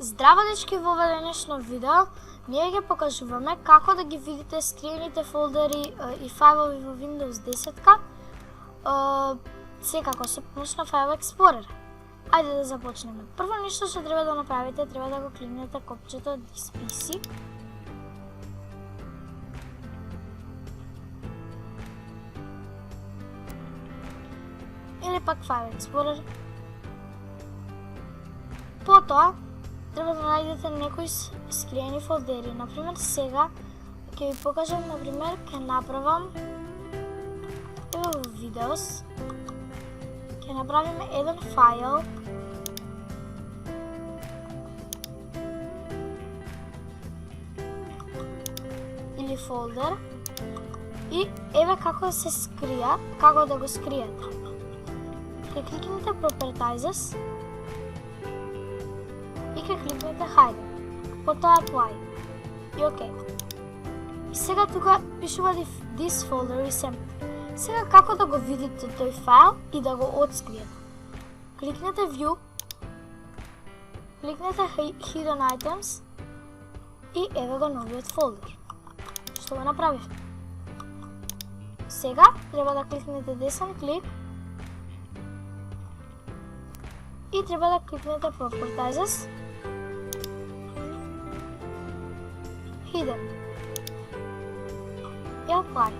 Здраво дечки, во ова денешно видео ние ќе покажуваме како да ги видите скриените фолдери и фајлови во Windows 10-ка, секако со помош на File Explorer. Ајде да започнеме. Прво нешто што треба да направите, треба да го кликнете копчето This PC. Или пак File Explorer. Потоа треба да најдете некои скриени фолдери. Например, сега ќе ви покажам, например, ќе направам во видеос. Ќе направиме еден фајл или фолдер и еве како да се скрија, како да го скриете. Ќе кликнете Properties и ќе кликнете Hide, потоа Apply и OK. И сега тука пишува This folder is empty. Сега како да го видите тој файл и да го отскриете? Кликнете View, кликнете Hidden Items и еве го новиот фолдер. Што го направивте? Сега треба да кликнете десен клик и треба да кликнете Properties, Hidden и Apply.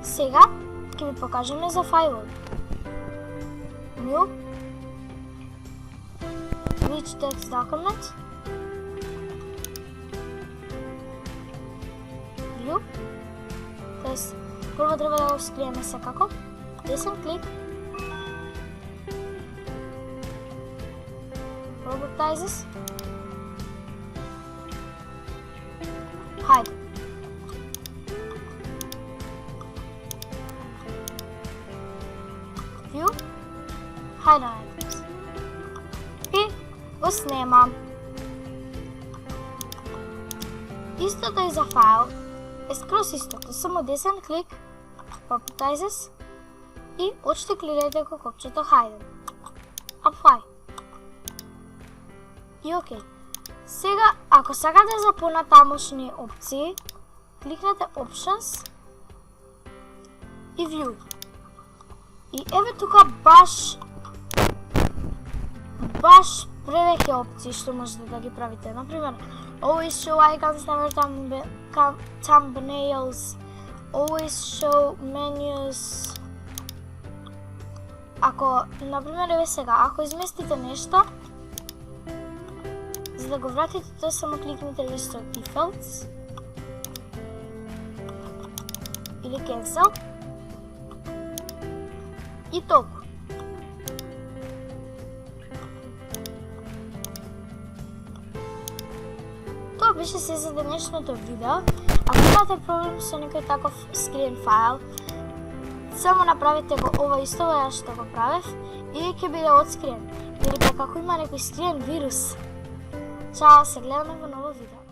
Сега ќе ви покажеме за фајлот. New, Rich Text Document, View, тоест прво треба да го скриеме секако, десен клик, Properties, Hide. View, Hide Items. И го снимам. Истото и за файл е скроз истото, само десен клик, Properties и отштиклирайте го копчето Hide. Apply. И OK. Сега, ако сакате за понатамошни опции, кликнете Options и View. И еве тука баш превеќе опции што можете да ги правите. Например, Always show icons, never thumbnails, always show menus. Ако, например, еве сега, ако изместите нешто, за да го вратите, тоа само кликнете Restore Defaults или Cancel и толку. Тоа беше се за денешното видео. Ако имате проблем со некој таков скриен файл, само направете го ова исто ја што го правев и ќе биде отскриен. Или пак ако има некој скриен вирус. Чао, се гледаме во ново видео.